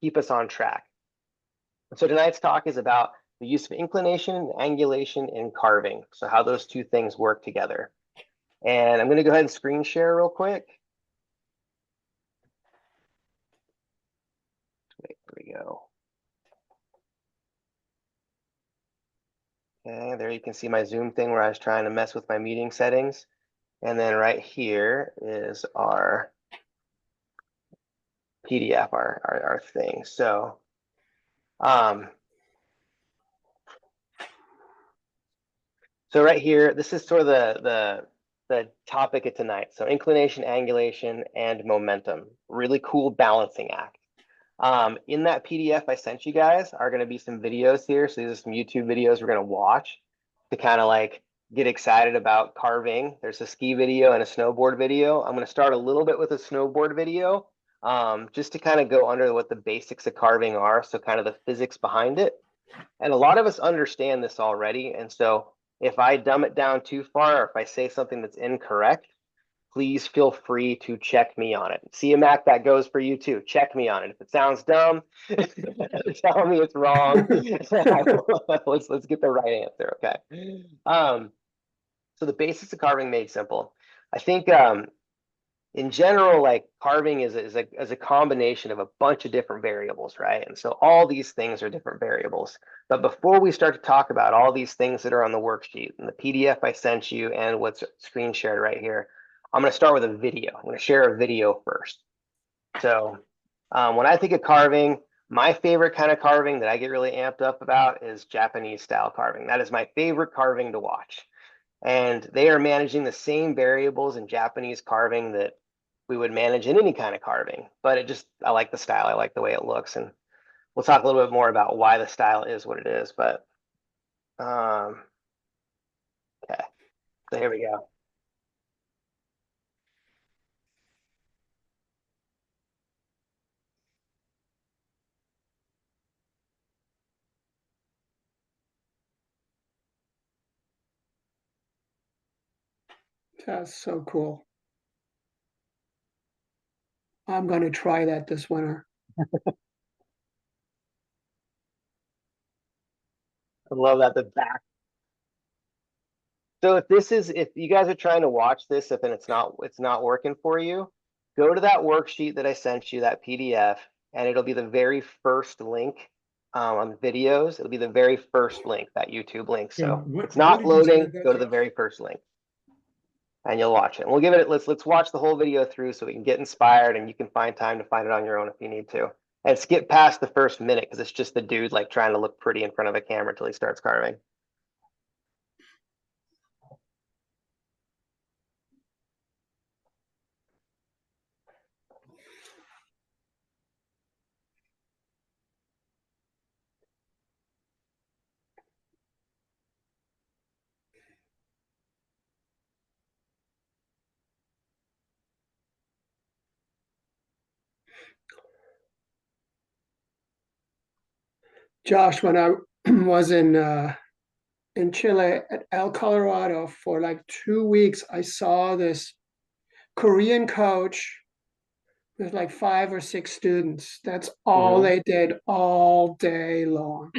keep us on track. So tonight's talk is about the use of inclination and angulation in carving. So how those two things work together. And I'm going to go ahead and screen share real quick. There we go. Okay, there you can see my Zoom thing where I was trying to mess with my meeting settings. And then right here is our PDF, our thing. So so right here, this is sort of the topic of tonight. So inclination, angulation, and momentum. Really cool balancing act. In that PDF I sent you guys are going to be some videos here. So these are some YouTube videos we're going to watch to kind of like get excited about carving. There's a ski video and a snowboard video. I'm going to start a little bit with a snowboard video, just to kind of go under what the basics of carving are. So kind of the physics behind it. And a lot of us understand this already. And so if I dumb it down too far, or if I say something that's incorrect, please feel free to check me on it. See, Mac, that goes for you too. Check me on it. If it sounds dumb, tell me it's wrong. let's get the right answer, okay? So the basics of carving made simple. I think in general, like carving is a combination of a bunch of different variables, right? And so all these things are different variables. But before we start to talk about all these things that are on the worksheet and the PDF I sent you and what's screen shared right here, I'm going to start with a video. I'm going to share a video first. So when I think of carving, my favorite kind of carving that I get really amped up about is Japanese style carving. That is my favorite carving to watch. And they are managing the same variables in Japanese carving that we would manage in any kind of carving. But I like the style. I like the way it looks. And we'll talk a little bit more about why the style is what it is. But okay, so here we go. That's so cool. I'm going to try that this winter. I love that the back. So if you guys are trying to watch this, and it's not working for you, go to that worksheet that I sent you, that PDF, and it'll be the very first link on videos. It'll be the very first link, that YouTube link. So it's not loading. Go to the very first link, and you'll watch it. And we'll give it. Let's watch the whole video through so we can get inspired, and you can find time to find it on your own if you need to. And skip past the first minute because it's just the dude like trying to look pretty in front of a camera until he starts carving. Josh, when I was in Chile at El Colorado for like 2 weeks, I saw this Korean coach with like 5 or 6 students. That's all they did all day long.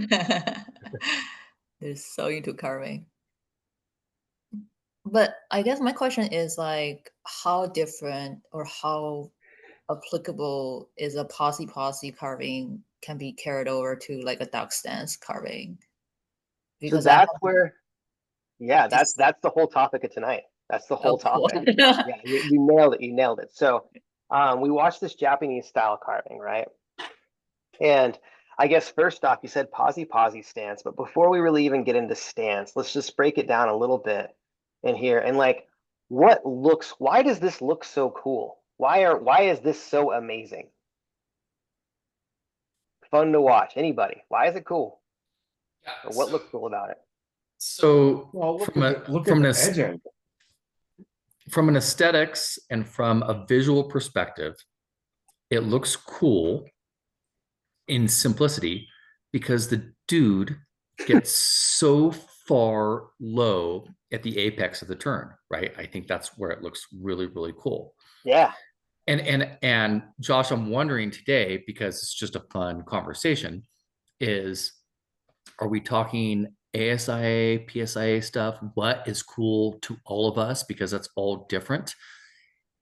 They're so into carving. But I guess my question is like, how different or how applicable is a posse carving can be carried over to like a duck stance carving? Because so that's where, yeah, that's the whole topic of tonight. That's the whole topic. Yeah, you nailed it. You nailed it. So we watched this Japanese style carving, right? And I guess first off, you said posse stance, but before we really even get into stance, let's just break it down a little bit in here. And like, why does this look so cool? Why is this so amazing? Fun to watch. Anybody? Why is it cool? Yeah, or what looks cool about it? So from an aesthetics and from a visual perspective, it looks cool in simplicity because the dude gets so far low at the apex of the turn, right? I think that's where it looks really, really cool. Yeah. And Josh, I'm wondering today, because it's just a fun conversation, are we talking ASIA, PSIA stuff? What is cool to all of us? Because that's all different.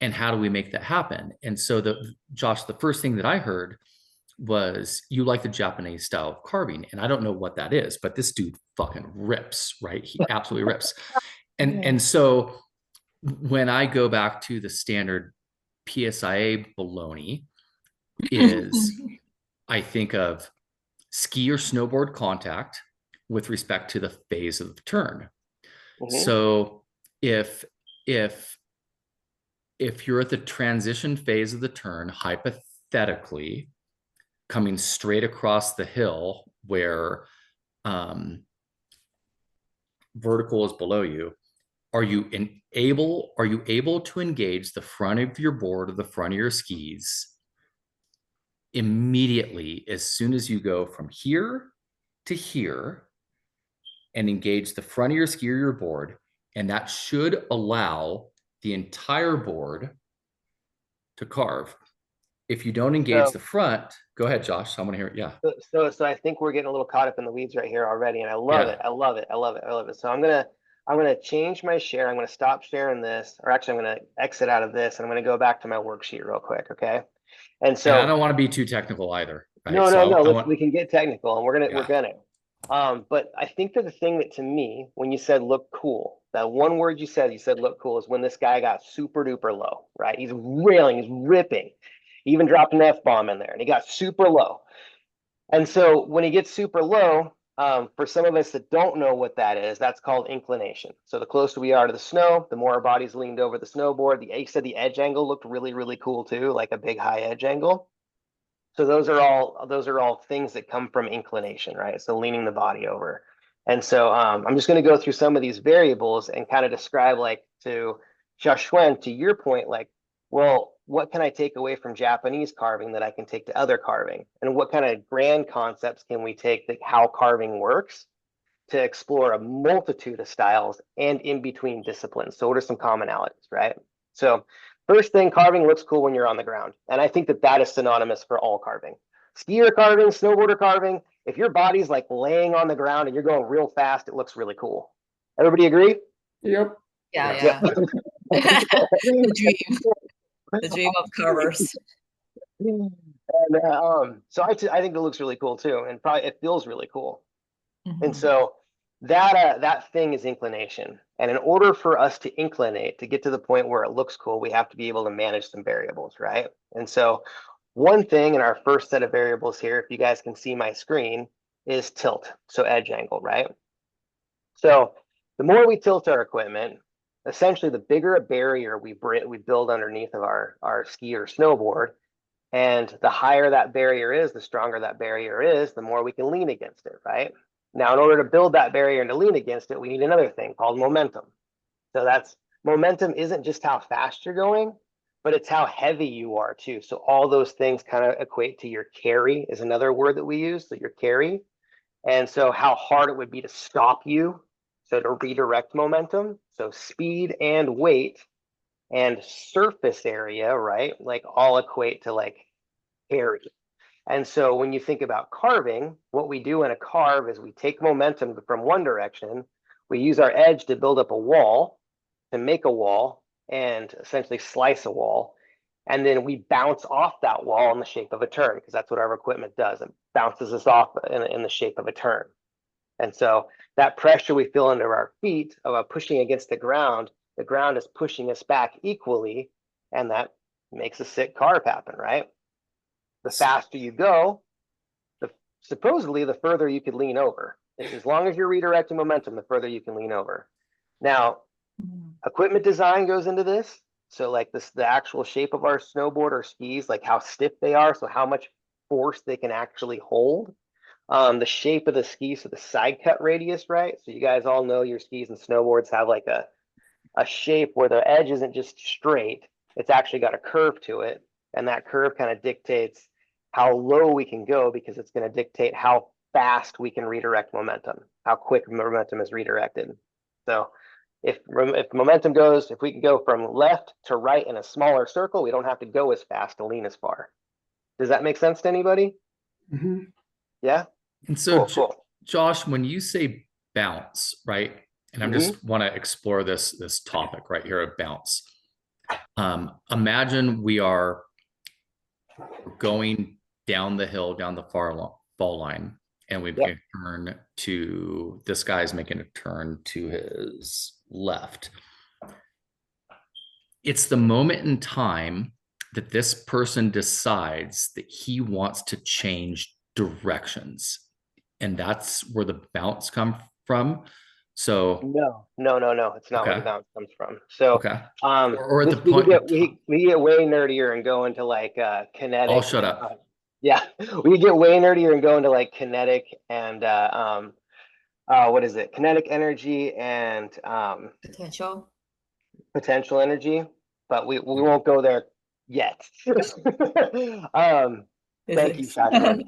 And how do we make that happen? And so Josh, the first thing that I heard was you like the Japanese style of carving. And I don't know what that is, but this dude fucking rips, right? He absolutely rips. And so when I go back to the standard PSIA baloney, is I think of ski or snowboard contact with respect to the phase of the turn. So if you're at the transition phase of the turn, hypothetically coming straight across the hill where vertical is below you, are you able to engage the front of your board or the front of your skis immediately as soon as you go from here to here and engage the front of your ski or your board? And that should allow the entire board to carve. If you don't engage the front, go ahead, Josh. I want to hear it. Yeah. So I think we're getting a little caught up in the weeds right here already, and I love it. I love it. I love it. I love it. So I'm gonna change my share. I'm gonna stop sharing this, or actually I'm gonna exit out of this, and I'm gonna go back to my worksheet real quick. Okay. And so I don't want to be too technical either. Right? No. We can get technical, and we're gonna. But I think that the thing that, to me, when you said look cool, that one word you said look cool, is when this guy got super duper low, right? He's railing, he's ripping, he even dropped an F-bomb in there, and he got super low. And so when he gets super low, for some of us that don't know what that is, that's called inclination. So the closer we are to the snow, the more our body's leaned over the snowboard. You said the edge angle looked really, really cool too, like a big high edge angle. So those are all things that come from inclination, right? So leaning the body over. And so I'm just going to go through some of these variables and kind of describe, like, to Joshua, to your point, like, well, what can I take away from Japanese carving that I can take to other carving? And what kind of grand concepts can we take that how carving works to explore a multitude of styles and in between disciplines? So what are some commonalities, right? So first thing, carving looks cool when you're on the ground. And I think that that is synonymous for all carving. Skier carving, snowboarder carving, if your body's like laying on the ground and you're going real fast, it looks really cool. Everybody agree? Yep. Yeah. The dream of carvers. And so I think it looks really cool too, and probably it feels really cool. And so that thing is inclination. And in order for us to inclinate, to get to the point where it looks cool, we have to be able to manage some variables, right? And so one thing in our first set of variables here, if you guys can see my screen, is tilt, so edge angle, right? So the more we tilt our equipment, essentially the bigger a barrier we build underneath of our ski or snowboard. And the higher that barrier is, the stronger that barrier is, the more we can lean against it, right? Now, in order to build that barrier and to lean against it, we need another thing called momentum. So momentum isn't just how fast you're going, but it's how heavy you are too. So all those things kind of equate to your carry, is another word that we use, so your carry. And so how hard it would be to stop you, so to redirect momentum. So speed and weight and surface area, right? Like all equate to like carry. And so when you think about carving, what we do in a carve is we take momentum from one direction, we use our edge to build up a wall, to make a wall, and essentially slice a wall. And then we bounce off that wall in the shape of a turn, because that's what our equipment does. It bounces us off in the shape of a turn. And so that pressure we feel under our feet of pushing against the ground is pushing us back equally, and that makes a sick carve happen, right? The faster you go, supposedly the further you could lean over. As long as you're redirecting momentum, the further you can lean over. Now, equipment design goes into this. So like the actual shape of our snowboard or skis, like how stiff they are, so how much force they can actually hold. The shape of the ski, so the side cut radius, right? So you guys all know your skis and snowboards have like a shape where the edge isn't just straight, it's actually got a curve to it. And that curve kind of dictates how low we can go, because it's going to dictate how fast we can redirect momentum, how quick momentum is redirected. So if momentum goes, if we can go from left to right in a smaller circle, we don't have to go as fast to lean as far. Does that make sense to anybody? Mhm. Yeah. And so, Cool. Josh, when you say bounce, right? And I'm just want to explore this topic right here of bounce. Imagine we are going down the hill, down the fall line, and we make a turn to, this guy's making a turn to his left. It's the moment in time that this person decides that he wants to change directions. And that's where the bounce comes from. So no, it's not where the bounce comes from. So or at the we point get way nerdier and go into like kinetic. I'll shut up. Yeah, we get way nerdier and go into like kinetic and what is it? Kinetic energy and potential energy, but we won't go there yet. Thank you, Sasha.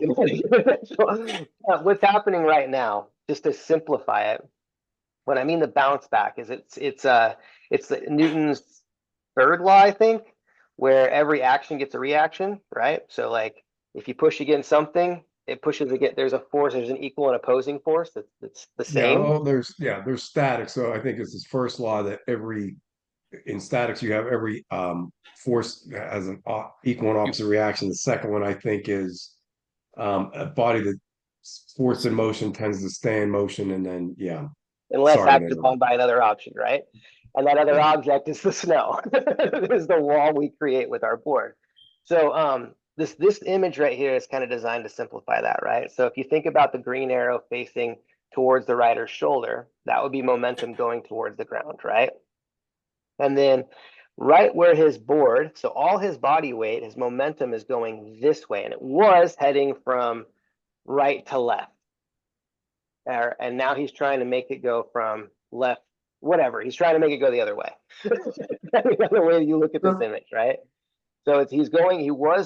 What's happening right now, just to simplify it, when I mean the bounce back, is it's Newton's third law, I think, where every action gets a reaction, right? So like if you push against something, it pushes again. There's a force. There's an equal and opposing force that's the same. There's statics. So I think it's this first law that in statics you have every force has an equal and opposite reaction. The second one I think is a body that force in motion tends to stay in motion, and then unless acted upon by another object, right? And that other object is the snow. Is the wall we create with our board. So this image right here is kind of designed to simplify that, right? So if you think about the green arrow facing towards the rider's shoulder, that would be momentum going towards the ground, right? And then right where his board, so all his body weight, his momentum is going this way, and it was heading from right to left. And now he's trying to make it go from left, whatever. He's trying to make it go the other way. The other way you look at this image, right? So he was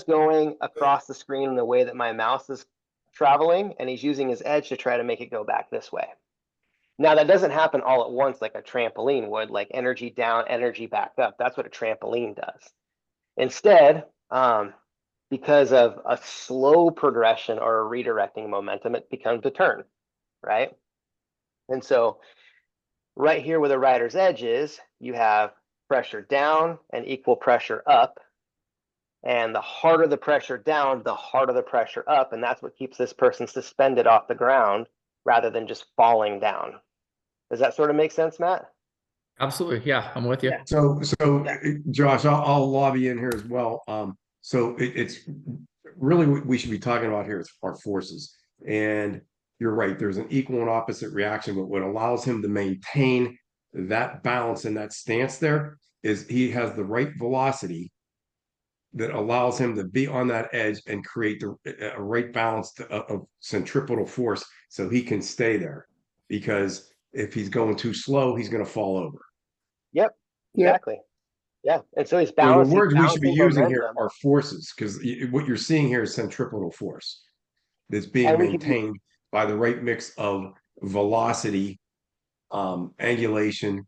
going across the screen in the way that my mouse is traveling, and he's using his edge to try to make it go back this way. Now that doesn't happen all at once like a trampoline would, like energy down, energy back up. That's what a trampoline does. Instead, because of a slow progression or a redirecting momentum, it becomes a turn, right? And so right here where the rider's edge is, you have pressure down and equal pressure up. And the harder the pressure down, the harder the pressure up. And that's what keeps this person suspended off the ground rather than just falling down. Does that sort of make sense, Matt? Absolutely. Yeah, I'm with you. Yeah. So Josh, I'll lobby in here as well. So it's really what we should be talking about here is our forces. And you're right, there's an equal and opposite reaction, but what allows him to maintain that balance and that stance there is he has the right velocity that allows him to be on that edge and create a right balance of centripetal force so he can stay there. Because if he's going too slow, he's going to fall over. Yep, exactly. Yeah, and so he's balancing. So the words we should be using momentum here are forces, because what you're seeing here is centripetal force that's being maintained by the right mix of velocity, angulation,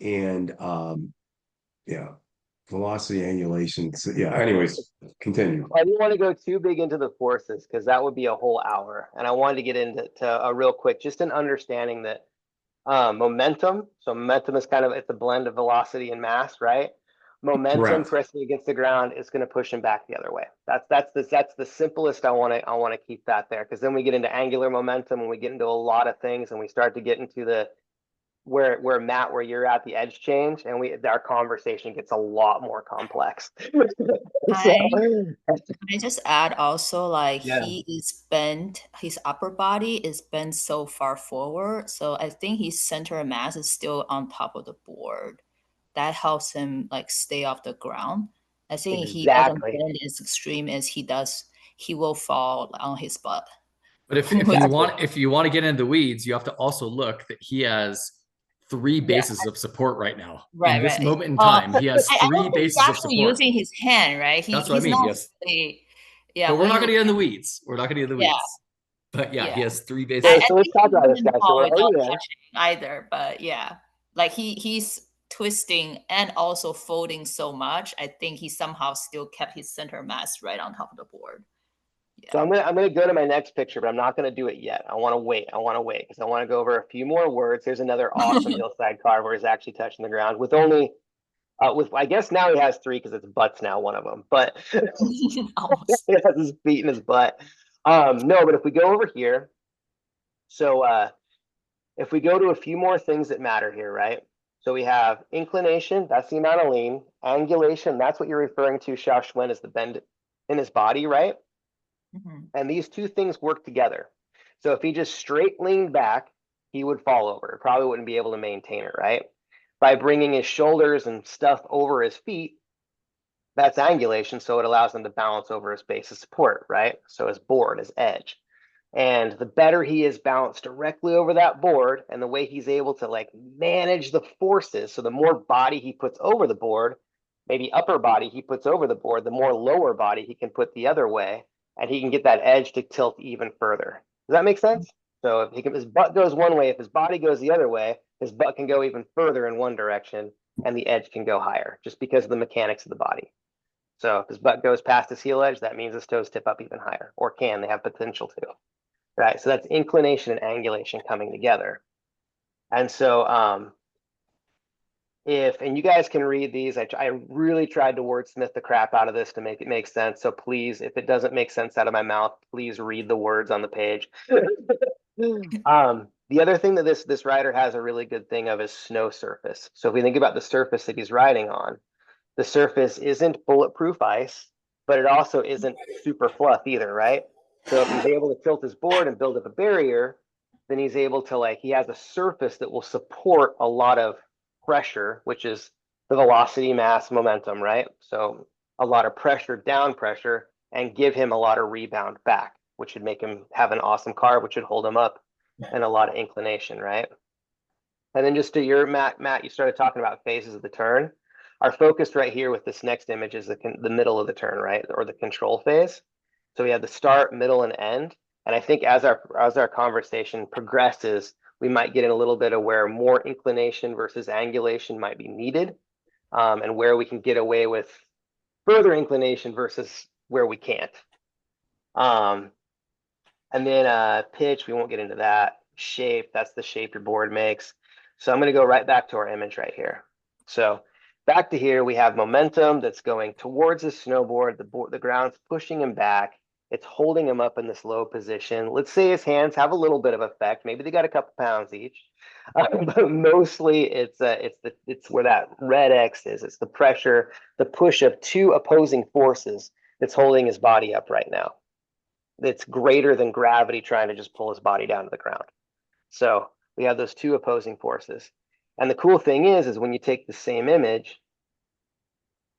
and velocity, angulation. So, anyways, continue. I didn't want to go too big into the forces because that would be a whole hour, and I wanted to get into a real quick, just an understanding that momentum. So momentum is it's a blend of velocity and mass, right? Momentum pressing against the ground is going to push him back the other way. That's the simplest. I want to keep that there, because then we get into angular momentum and we get into a lot of things, and we start to get into the where Matt, where you're at the edge change, and our conversation gets a lot more complex. I just add also, like, he is bent, his upper body is bent so far forward, so I think his center of mass is still on top of the board. That helps him like stay off the ground. I think he doesn't bend as extreme as he does, he will fall on his butt. But if you want to get into the weeds, you have to also look that he has 3 bases of support right now. Right, in this moment in time, he has 3 bases of support. Using his hand, right? That's what I mean. Yes. But we're not going to get in the weeds. We're not going to get in the weeds. But he has 3 bases. So let's talk about this, guys. Either, but yeah. like he's twisting and also folding so much. I think he somehow still kept his center mass right on top of the board. So I'm gonna go to my next picture, but I'm not gonna do it yet. I want to wait. Because I want to go over a few more words. There's another awesome hillside carve where he's actually touching the ground with only with I guess now he has three because it's butts now, one of them, but Almost. he has his feet in his butt. No, but if we go over here, so if we go to a few more things that matter here, right? So we have inclination, that's the amount of lean. Angulation, that's what you're referring to, Xiaoxuan, is the bend in his body, right? And these two things work together. So if he just straight leaned back, he would fall over. Probably wouldn't be able to maintain it, right? By bringing his shoulders and stuff over his feet, that's angulation. So it allows him to balance over his base of support, right? So his board, his edge. And the better he is balanced directly over that board and the way he's able to like manage the forces. So the more body he puts over the board, maybe upper body he puts over the board, the more lower body he can put the other way. And he can get that edge to tilt even further. Does that make sense? So if his butt goes one way, if his body goes the other way, his butt can go even further in one direction and the edge can go higher just because of the mechanics of the body. So if his butt goes past his heel edge, that means his toes tip up even higher, or they have potential to. Right, so that's inclination and angulation coming together. And so and you guys can read these, I really tried to wordsmith the crap out of this to make it make sense. So please, if it doesn't make sense out of my mouth, please read the words on the page. The other thing that this rider has a really good thing of is snow surface. So if we think about the surface that he's riding on, the surface isn't bulletproof ice, but it also isn't super fluff either, right? So if he's able to tilt his board and build up a barrier, then he's able to he has a surface that will support a lot of pressure, which is the velocity, mass, momentum, right? So a lot of pressure, down pressure, and give him a lot of rebound back, which would make him have an awesome carve, which would hold him up, and a lot of inclination, right? And then just to your Matt, you started talking about phases of the turn. Our focus right here with this next image is the middle of the turn, right? Or the control phase. So we have the start, middle, and end. And I think as our conversation progresses, we might get in a little bit of where more inclination versus angulation might be needed, and where we can get away with further inclination versus where we can't. And then pitch, we won't get into that. Shape, that's the shape your board makes. So I'm going to go right back to our image right here. So back to here, we have momentum that's going towards the snowboard. The ground's pushing him back. It's holding him up in this low position. Let's say his hands have a little bit of effect. Maybe they got a couple pounds each, but mostly it's where that red X is. It's the pressure, the push of two opposing forces that's holding his body up right now. That's greater than gravity trying to just pull his body down to the ground. So we have those two opposing forces. And the cool thing is when you take the same image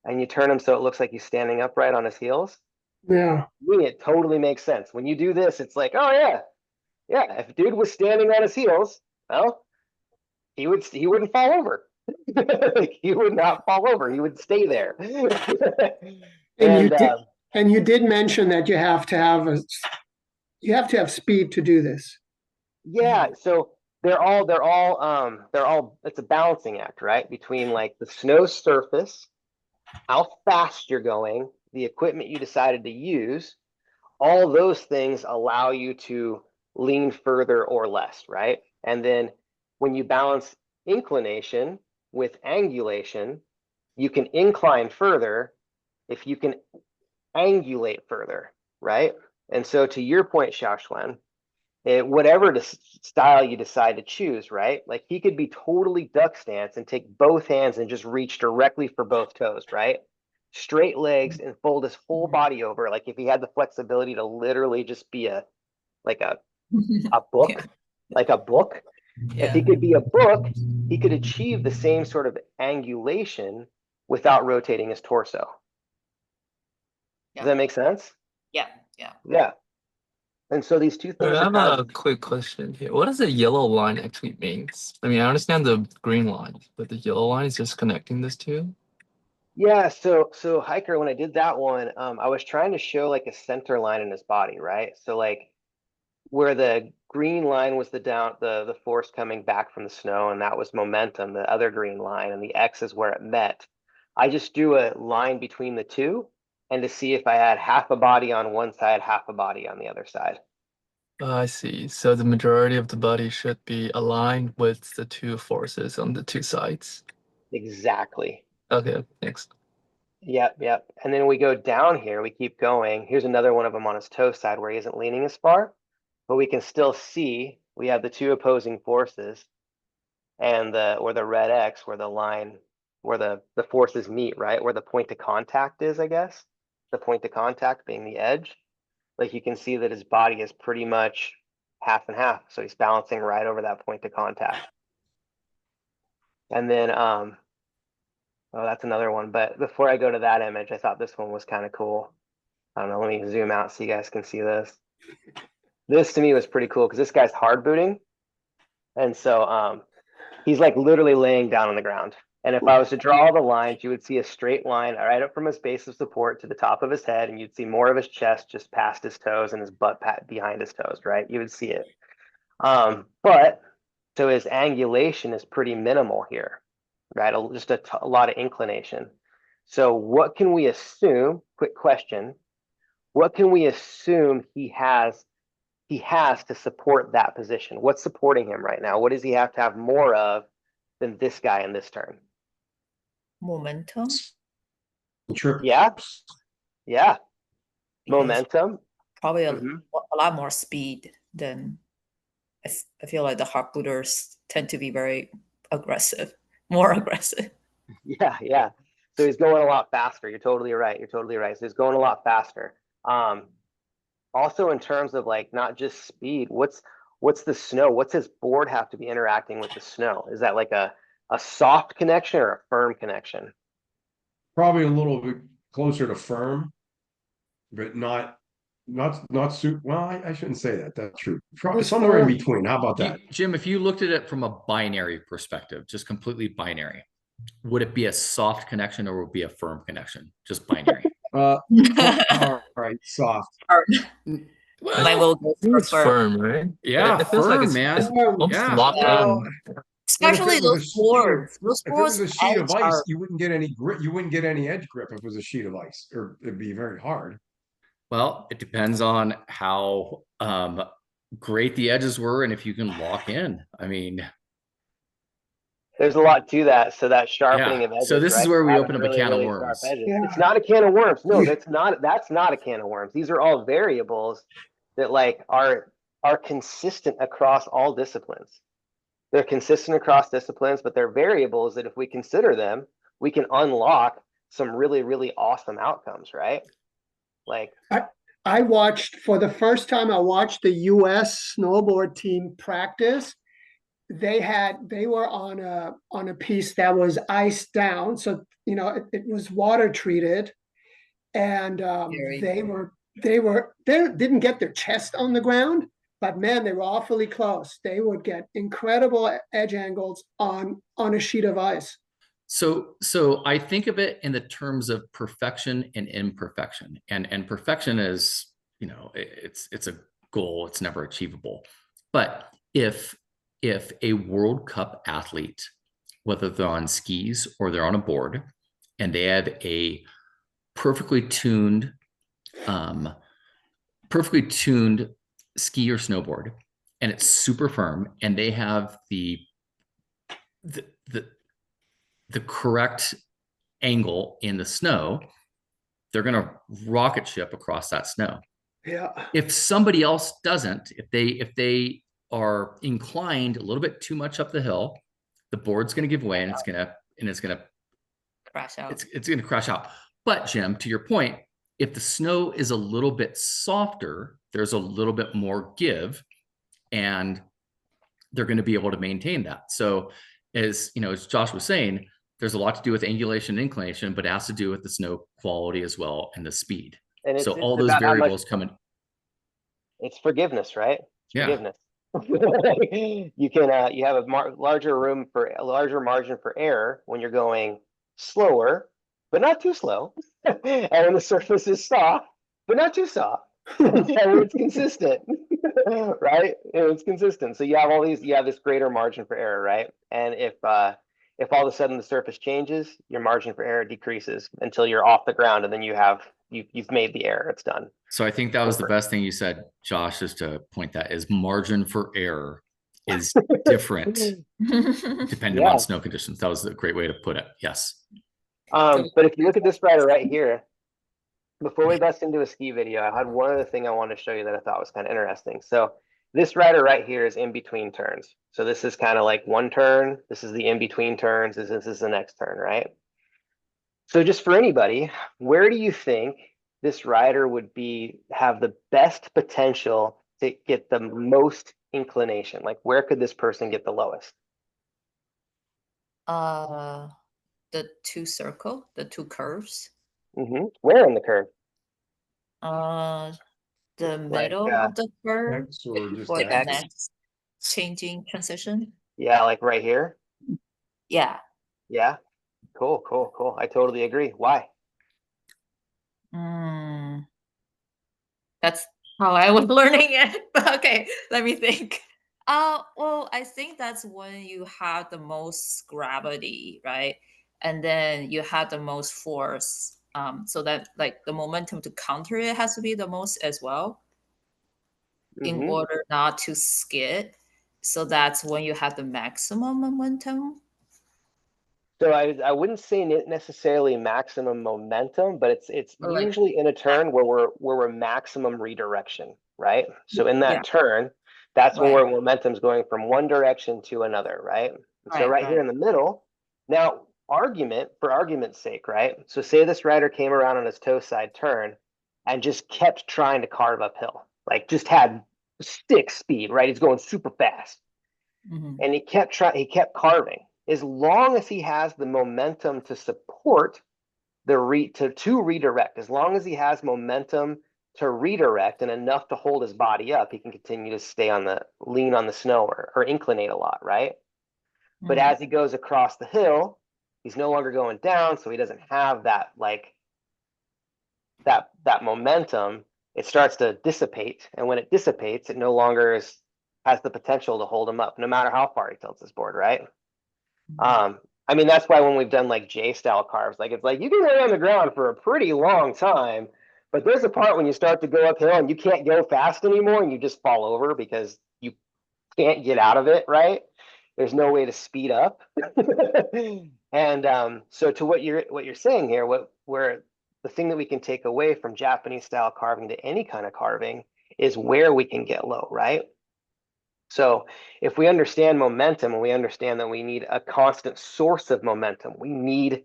and you turn him so it looks like he's standing upright on his heels, Yeah. it totally makes sense. When you do this, it's like, oh yeah, if dude was standing on his heels, well, he wouldn't fall over. He would not fall over. He would stay there. And you did mention that you have to have speed to do this. Yeah, so they're all it's a balancing act, right? Between like the snow surface, how fast you're going, the equipment you decided to use, all those things allow you to lean further or less, right? And then when you balance inclination with angulation, you can incline further if you can angulate further, right? And so to your point, Xiaoxuan, whatever style you decide to choose, right? Like he could be totally duck stance and take both hands and just reach directly for both toes, right? Straight legs and fold his whole body over. Like if he had the flexibility to literally just be a book, Yeah. like a book. Yeah. If he could be a book, he could achieve the same sort of angulation without rotating his torso. Yeah. Does that make sense? Yeah. Yeah. And so these two things I have are a quick question here. What does the yellow line actually means? I mean, I understand the green line, but the yellow line is just connecting this two. Yeah, so Hiker, when I did that one, I was trying to show like a center line in his body, right? So like where the green line was the force coming back from the snow, and that was momentum, the other green line, and the X is where it met. I just drew a line between the two, and to see if I had half a body on one side, half a body on the other side. I see. So the majority of the body should be aligned with the two forces on the two sides. Exactly. Okay, thanks. Yep, yep. And then we go down here, we keep going. Here's another one of them on his toe side where he isn't leaning as far, but we can still see we have the two opposing forces and the red X where the line, where the forces meet, right? Where the point of contact is, I guess. The point of contact being the edge. Like you can see that his body is pretty much half and half. So he's balancing right over that point of contact. And then, oh, that's another one. But before I go to that image, I thought this one was kind of cool. I don't know, let me zoom out so you guys can see this. This to me was pretty cool because this guy's hard booting. And so he's like literally laying down on the ground. And if I was to draw all the lines, you would see a straight line right up from his base of support to the top of his head, and you'd see more of his chest just past his toes and his butt behind his toes, right? You would see it. But so his angulation is pretty minimal here, right? Just a lot of inclination. So what can we assume? Quick question. What can we assume he has to support that position? What's supporting him right now? What does he have to have more of than this guy in this turn? Momentum. Trip. Yeah. Because Momentum. Probably a lot more speed than I feel like the hard booters tend to be very aggressive, more aggressive. Yeah. So he's going a lot faster. You're totally right. So he's going a lot faster. Also in terms of like not just speed, what's the snow? What's his board have to be interacting with the snow? Is that like a soft connection or a firm connection? Probably a little bit closer to firm, but not super. Well, I shouldn't say that. That's true. Probably It's somewhere in firm. between. How about that? Jim, if you looked at it from a binary perspective, just completely binary, would it be a soft connection or would it be a firm connection? Just binary. All right, soft. Mine will go for It's firm, right? Yeah, it feels like firm, man. it's almost Yeah. locked Well, in. especially those boards. Those If it was boards a sheet of edge ice, are you wouldn't get any grip. You wouldn't get any edge grip if it was a sheet of ice, or it'd be very hard. Well, it depends on how great the edges were and if you can lock in. I mean, There's a lot to that. So that sharpening of edges. So this is right? where we Having open up really, a can of really sharp worms. edges. Yeah. It's not a can of worms. No, Yeah. that's not a can of worms. These are all variables that like are consistent across all disciplines. They're consistent across disciplines, but they're variables that if we consider them, we can unlock some really, really awesome outcomes, right? Like I watched for the first time. I watched the U.S. snowboard team practice. They were on a piece that was iced down, so it was water treated, and they didn't get their chest on the ground, but man, they were awfully close. They would get incredible edge angles on a sheet of ice. So I think of it in the terms of perfection and imperfection, and perfection is, it's a goal. It's never achievable. But if a World Cup athlete, whether they're on skis or they're on a board, and they have a perfectly tuned ski or snowboard, and it's super firm, and they have the correct angle in the snow, they're going to rocket ship across that snow. Yeah. If somebody else doesn't, if they are inclined a little bit too much up the hill, the board's going to give way and it's going to crash out. It's going to crash out. But Jim, to your point, if the snow is a little bit softer, there's a little bit more give, and they're going to be able to maintain that. So as Josh was saying, there's a lot to do with angulation and inclination, but it has to do with the snow quality as well and the speed. And so all those variables come in. It's forgiveness, right? Yeah. Forgiveness. You can you have a larger margin for error when you're going slower, but not too slow, and when the surface is soft, but not too soft. Yeah, when it's consistent, right? It's consistent. So you have you have this greater margin for error, right? And if all of a sudden the surface changes, your margin for error decreases until you're off the ground, and then you've made the error. It's done. So I think that was the best thing you said, Josh, is to point that is margin for error is different depending Yeah. on snow conditions. That was a great way to put it. Yes. But if you look at this rider right here, before we bust into a ski video, I had one other thing I wanted to show you that I thought was kind of interesting. So this rider right here is in between turns. So this is kind of like one turn. This is the in between turns. This is the next turn, right? So just for anybody, where do you think this rider would have the best potential to get the most inclination? Like, where could this person get the lowest? The two curves. Where in the curve? The Like, middle of the curve X or just for the X? next changing transition. Yeah, like right here. Yeah. Yeah. Cool, cool, cool. I totally agree. Why? That's how I was learning it. But okay, let me think. Well, I think that's when you have the most gravity, right? And then you have the most force. So that like the momentum to counter it has to be the most as well in order not to skid. So that's when you have the maximum momentum. So I wouldn't say necessarily maximum momentum, but it's Or like usually in a turn where we're maximum redirection, right? So in that yeah, turn, that's when right, where momentum's going from one direction to another, right? And so right here right. in the middle, now for argument's sake, right? So say this rider came around on his toe side turn and just kept trying to carve uphill, like just had stick speed, right? He's going super fast. And he kept carving. As long as he has the momentum to support to redirect, as long as he has momentum to redirect and enough to hold his body up, he can continue to lean on the snow or inclinate a lot, right? But as he goes across the hill, he's no longer going down, so he doesn't have that that momentum. It starts to dissipate, and when it dissipates, it no longer has the potential to hold him up, no matter how far he tilts his board, right? I mean, that's why when we've done like J style carves, like it's like you can lay on the ground for a pretty long time, but there's a part when you start to go uphill and you can't go fast anymore and you just fall over because you can't get out of it, right? There's no way to speed up. And so to what you're saying here, where the thing that we can take away from Japanese style carving to any kind of carving is where we can get low, right? So if we understand momentum and we understand that we need a constant source of momentum, we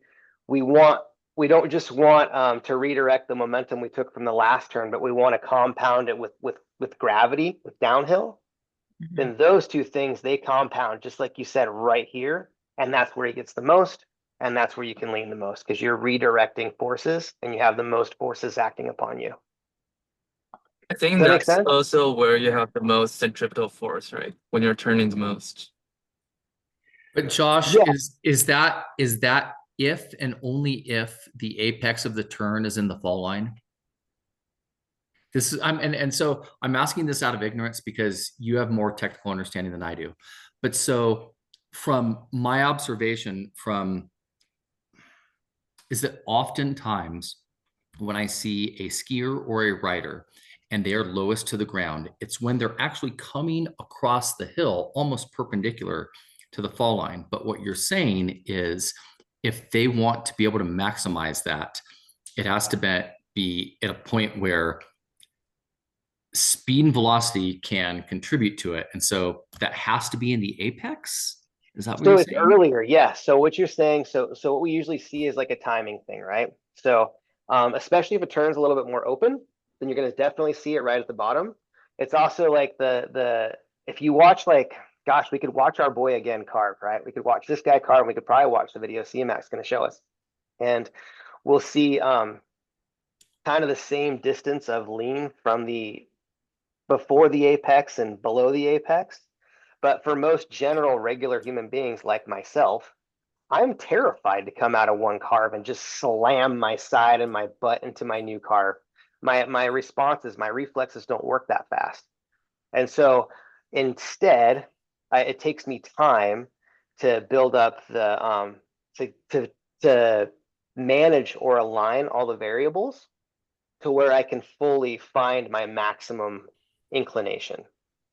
don't just want to redirect the momentum we took from the last turn, but we want to compound it with gravity, with downhill. Then those two things, they compound just like you said right here, and that's where he gets the most, and that's where you can lean the most because you're redirecting forces and you have the most forces acting upon you. I think Does that make that's sense? also where you have the most centripetal force, right? When you're turning the most. But Josh, Yeah. is that if and only if the apex of the turn is in the fall line? This is so I'm asking this out of ignorance because you have more technical understanding than I do. But so from my observation is that oftentimes when I see a skier or a rider and they are lowest to the ground, it's when they're actually coming across the hill almost perpendicular to the fall line. But what you're saying is if they want to be able to maximize that, it has to be at a point where speed and velocity can contribute to it. And so that has to be in the apex. Is that what you're So it's saying? earlier, yeah. So what you're saying, so what we usually see is like a timing thing, right? So especially if it turns a little bit more open, then you're going to definitely see it right at the bottom. It's also like if you watch like, gosh, we could watch our boy again carve, right? We could watch this guy carve, and we could probably watch the video CMAX going to show us, and we'll see kind of the same distance of lean from the before the apex and below the apex. But for most general regular human beings like myself, I'm terrified to come out of one carve and just slam my side and my butt into my new carve. my responses, my reflexes don't work that fast. And so instead, it takes me time to build up the to manage or align all the variables to where I can fully find my maximum inclination.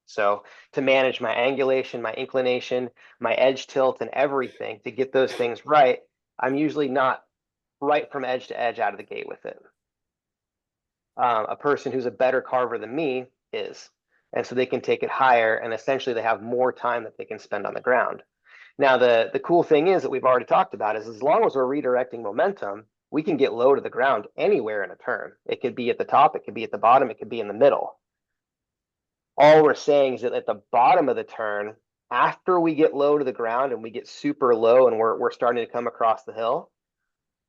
So to manage my angulation, my inclination, my edge tilt, and everything, to get those things right, I'm usually not right from edge to edge out of the gate with it. A person who's a better carver than me is. And so they can take it higher, and essentially they have more time that they can spend on the ground. Now, the cool thing is that we've already talked about is as long as we're redirecting momentum, we can get low to the ground anywhere in a turn. It could be at the top, it could be at the bottom, it could be in the middle. All we're saying is that at the bottom of the turn, after we get low to the ground and we get super low and we're starting to come across the hill,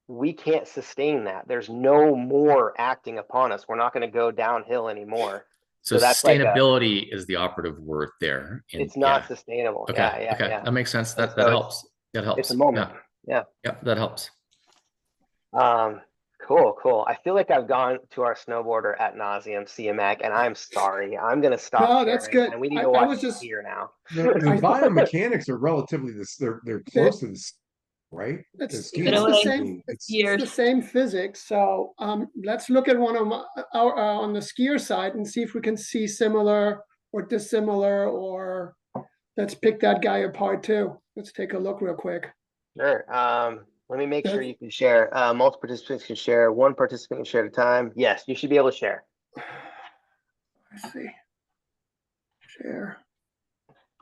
we can't sustain that. There's no more acting upon us. We're not going to go downhill anymore. So that's like sustainability is the operative word there. It's not sustainable. Okay. Yeah. That makes sense. That so helps. That helps. It's a moment. Yeah. Yep. That helps. Cool. I feel like I've gone to our snowboarder ad nauseum, CMAC, and I'm sorry. I'm gonna stop. No, that's good. And we need to watch here now. The biomechanics are relatively this. They're close to this, right? It's the same physics. So let's look at one of our on the skier side and see if we can see similar or dissimilar, or let's pick that guy apart too. Let's take a look real quick. Sure. Let me make sure you can share. Multiple participants can share. One participant can share at a time. Yes, you should be able to share. Let's see. Share.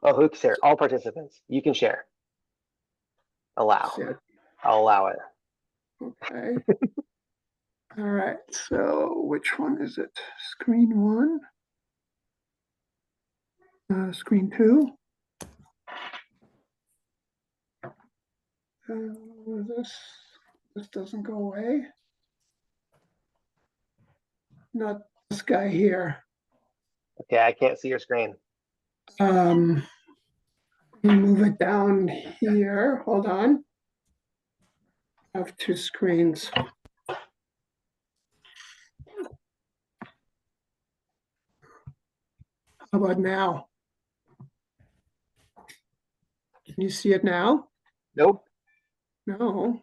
Oh, who can share? All participants. You can share. Allow. I'll allow it. Okay. All right. So which one is it? Screen one. Screen two. This doesn't go away. Not this guy here. Okay, I can't see your screen. Move it down here. Hold on. I have two screens. How about now? Can you see it now? Nope. No.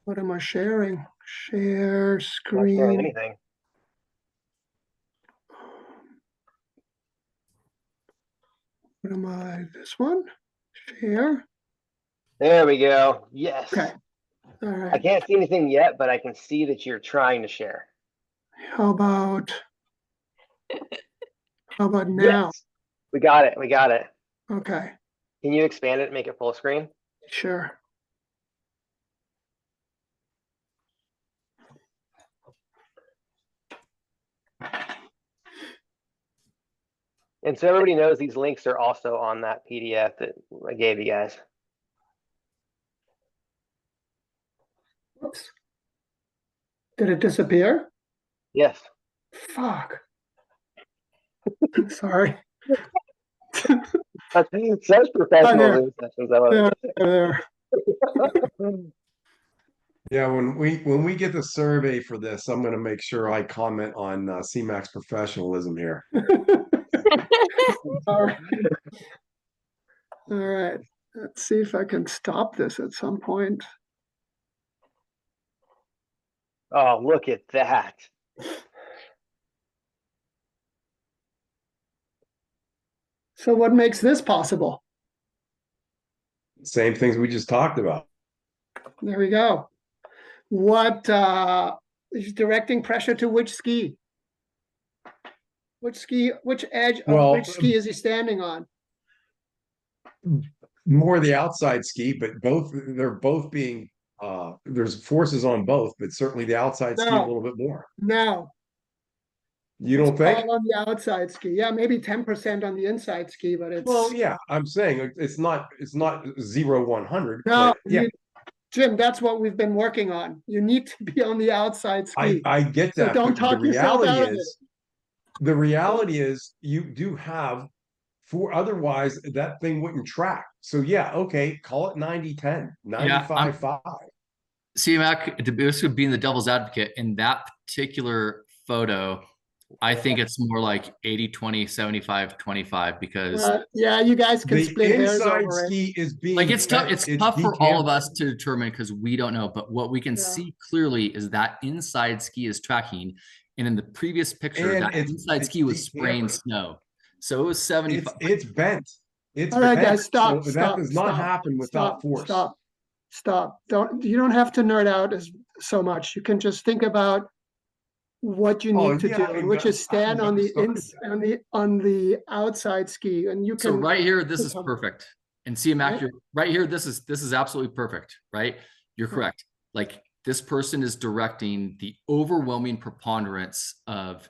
What am I sharing? Share screen. Not sharing anything. What am I? This one? Share. There we go. Yes. Okay. All right. I can't see anything yet, but I can see that you're trying to share. How about now? Yes. We got it. Okay. Can you expand it and make it full screen? Sure. And so everybody knows these links are also on that PDF that I gave you guys. Oops. Did it disappear? Yes. Fuck. Sorry. That's such professional sessions. I love it. There. Yeah, when we get the survey for this, I'm going to make sure I comment on CMAC's professionalism here. All right. Let's see if I can stop this at some point. Oh, look at that. So what makes this possible? Same things we just talked about. There we go. What is directing pressure to which ski? Which edge of which ski is he standing on? More the outside ski, but they're both being there's forces on both, but certainly the outside ski a little bit more. No. You don't think? All on the outside ski. Yeah, maybe 10% on the inside ski, but it's well, yeah, I'm saying it's not 0-100. No, yeah. Jim, that's what we've been working on. You need to be on the outside ski. I get that. So don't talk yourself out of it. The reality is you do have otherwise that thing wouldn't track. So yeah, okay, call it 90-10, 95-5. CMAC, this would be in the devil's advocate in that particular photo, I think it's more like 80-20, 75-25 because yeah, you guys can The split hairs inside over it. ski is being like it's tough. It's tough for all of decanted. us to determine because we don't know. But what we can Yeah. see clearly is that inside ski is tracking. And in the previous picture, And that inside ski was spraying snow. So it was 75. It's bent. It's All right, bent. guys, stop, So stop, that does not stop, happen without force. Stop. You don't have to nerd out so much. You can just think about what you need to do, and which is stand on the outside ski, and you can. So right here, this is perfect. And see, Mac, Right? right here, this is absolutely perfect, right? You're correct. Like this person is directing the overwhelming preponderance of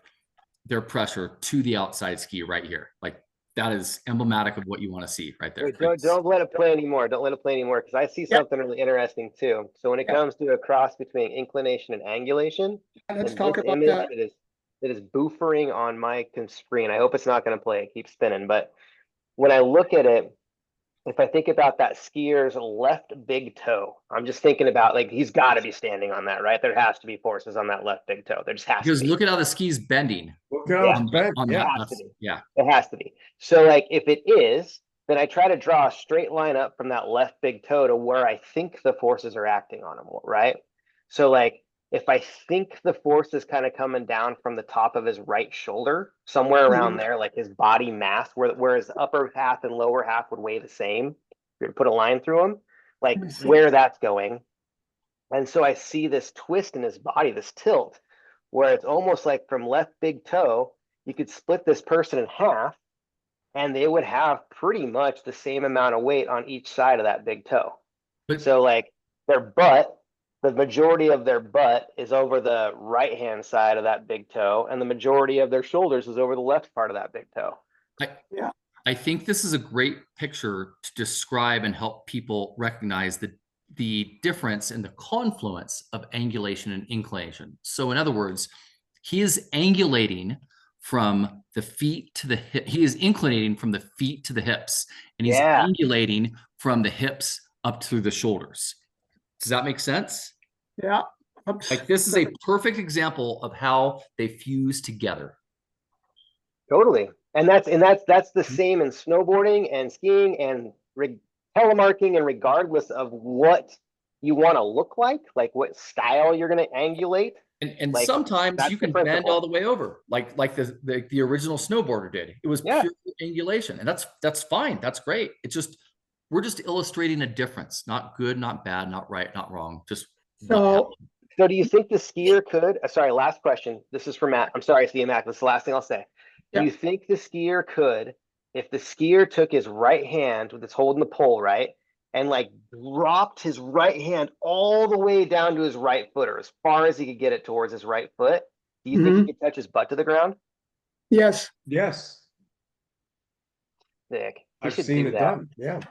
their pressure to the outside ski right here. Like that is emblematic of what you want to see right there. Wait, don't let it play anymore. Don't let it play anymore because I see something really interesting too. So when it comes to a cross between inclination and angulation, Let's in talk this about image that. that is boofering on my screen. I hope it's not going to play. It keeps spinning. But when I look at it, if I think about that skier's left big toe, I'm just thinking about like he's got to be standing on that, right? There has to be forces on that left big toe. There just has to be. Because look at how the ski's bending. Look at how it's bent. On Yeah. that. It has to be. Yeah. It has to be. So like if it is, then I try to draw a straight line up from that left big toe to where I think the forces are acting on him, right? So like if I think the force is kind of coming down from the top of his right shoulder, somewhere around there, like his body mass, where his upper half and lower half would weigh the same, if you put a line through him, like where that's going. And so I see this twist in his body, this tilt, where it's almost like from left big toe, you could split this person in half and they would have pretty much the same amount of weight on each side of that big toe. But so like their butt, the majority of their butt is over the right hand side of that big toe, and the majority of their shoulders is over the left part of that big toe. I think this is a great picture to describe and help people recognize the difference in the confluence of angulation and inclination. So in other words, he is angulating from the feet to the hip. He is inclinating from the feet to the hips, and he's angulating from the hips up through the shoulders. Does that make sense? Yeah. Like this is a perfect example of how they fuse together. Totally. And that's the same in snowboarding and skiing and telemarking, and regardless of what you want to look like what style you're going to angulate. And like, sometimes you can bend all the way over, like the original snowboarder did. It was pure angulation, and that's fine. That's great. It's just we're just illustrating a difference, not good, not bad, not right, not wrong. Just so do you think the skier could? Sorry, last question. This is for Matt. I'm sorry, Ski Matt. This is the last thing I'll say. Do you think the skier could, if the skier took his right hand with its holding the pole, right, and like dropped his right hand all the way down to his right foot, or as far as he could get it towards his right foot, do you think he could touch his butt to the ground? Yes. Yes. Sick. I've seen it done. Yeah.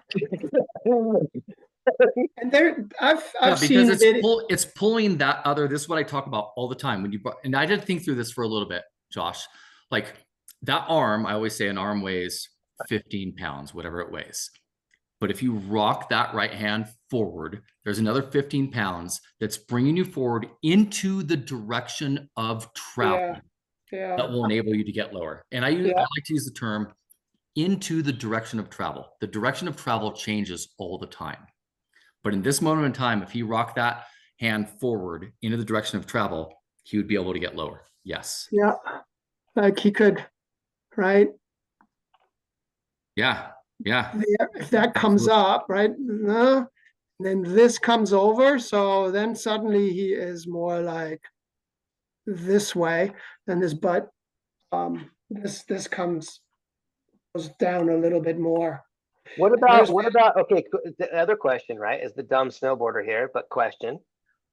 And there, I've because seen it's pulling that other. This is what I talk about all the time when you. And I did think through this for a little bit, Josh. Like that arm, I always say an arm weighs 15 pounds, whatever it weighs. But if you rock that right hand forward, there's another 15 pounds that's bringing you forward into the direction of travel. That will enable you to get lower. And I like to use the term into the direction of travel. The direction of travel changes all the time. But in this moment in time, if he rocked that hand forward into the direction of travel, he would be able to get lower. Yes. Yeah. Like he could, right? Yeah. Yeah. If that comes up, right? No, then this comes over. So then suddenly he is more like this way, and his butt, this goes down a little bit more. What about, okay, the other question, right, is the dumb snowboarder here, but question.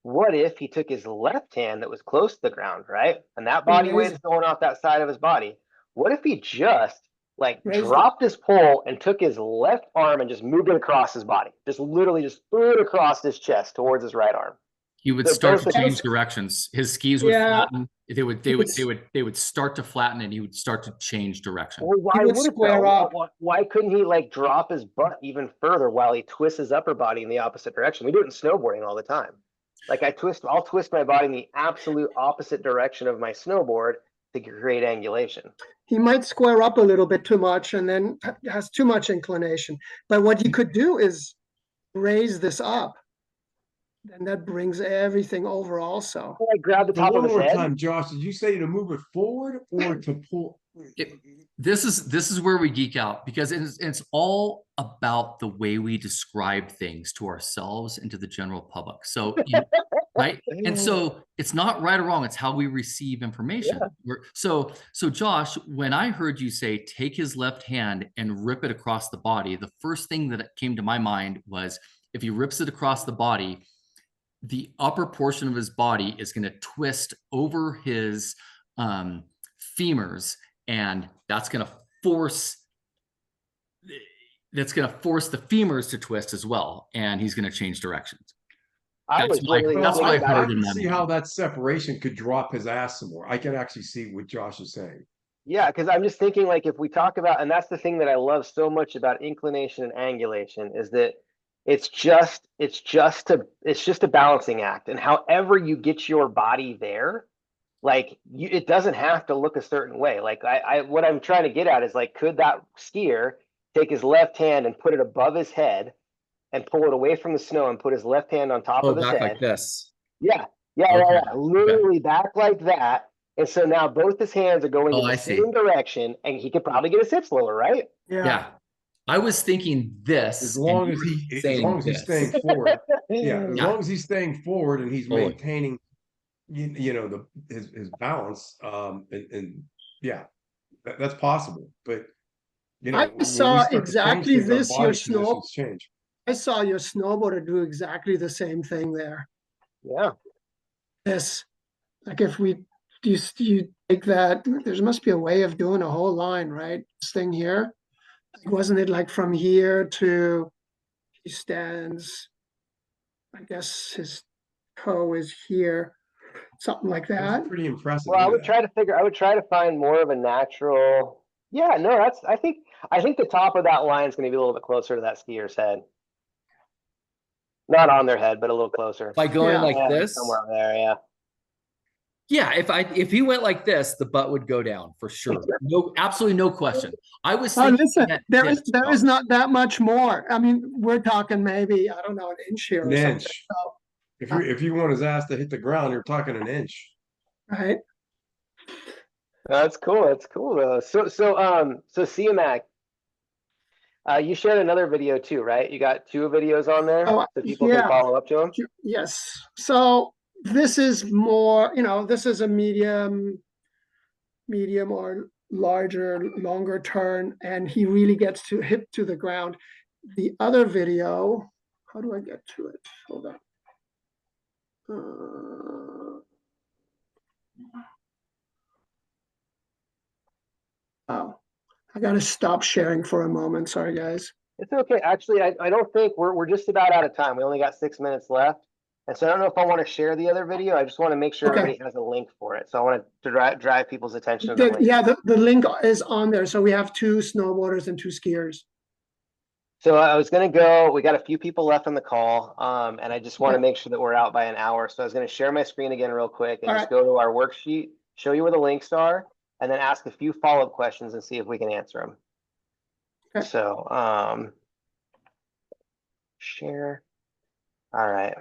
What if he took his left hand that was close to the ground, right? And that body weight is going off that side of his body. What if he just like dropped his pole and took his left arm and just moved it across his body? Just literally just threw it across his chest towards his right arm. He would start to change directions. His skis would flatten. They would start to flatten, and he would start to change direction. Well, why would square up? Why couldn't he like drop his butt even further while he twists his upper body in the opposite direction? We do it in snowboarding all the time. Like I'll twist my body in the absolute opposite direction of my snowboard to create angulation. He might square up a little bit too much and then has too much inclination. But what you could do is raise this up. And that brings everything over also. I grab the So top one of his more head. time, Josh, did you say to move it forward or to pull? This is where we geek out, because it's all about the way we describe things to ourselves and to the general public. So, right? And so it's not right or wrong, it's how we receive information. So Josh, when I heard you say take his left hand and rip it across the body, the first thing that came to my mind was, if he rips it across the body, the upper portion of his body is going to twist over his femurs, and that's going to force the femurs to twist as well, and he's going to change directions. That's what I heard in my see mind. how that separation could drop his ass some more. I can actually see what Josh is saying. Yeah, because I'm just thinking, like, if we talk about, and that's the thing that I love so much about inclination and angulation, is that it's just a balancing act. And however you get your body there, like, it doesn't have to look a certain way. Like, what I'm trying to get at is, like, could that skier take his left hand and put it above his head and pull it away from the snow and put his left hand on top of his head? Like this. Yeah. Literally back like that. And so now both his hands are going in the same direction, and he could probably get his hips lower, right? Yeah. I was thinking this. As long as he's staying forward. As long as he's staying forward and he's maintaining, his balance. And yeah, that's possible. But I saw exactly this. I saw your snowboarder do exactly the same thing there. Yeah. Yes. Like, if you take that, there must be a way of doing a whole line, right? This thing here. Wasn't it like from here to, he stands, I guess his toe is here, something like that. That's pretty impressive. Well, I would try to find more of a natural. Yeah, no, I think the top of that line is going to be a little bit closer to that skier's head. Not on their head, but a little closer. By going like this? Somewhere there, yeah. Yeah, if he went like this, the butt would go down for sure. No, absolutely no question. I was thinking listen, there is not that much more. I mean, we're talking maybe, I don't know, an inch here or something. So, if you want his ass to hit the ground, you're talking an inch. Right. That's cool. That's cool though. So CMAC, you shared another video too, right? You got 2 videos on there, so people can follow up to them. Yes. So this is more, this is a medium or larger, longer turn, and he really gets to hip to the ground. The other video, how do I get to it? Hold on. I got to stop sharing for a moment. Sorry, guys. It's okay. Actually, I don't think we're just about out of time. We only got 6 minutes left. And so I don't know if I want to share the other video. I just want to make sure everybody has a link for it. So I want to drive people's attention to the link. Yeah, the link is on there. So we have 2 snowboarders and 2 skiers. So I was going to go, we got a few people left on the call, and I just want to make sure that we're out by an hour. So I was going to share my screen again real quick and just go to our worksheet, show you where the links are, and then ask a few follow-up questions and see if we can answer them. Okay. So, share. All right.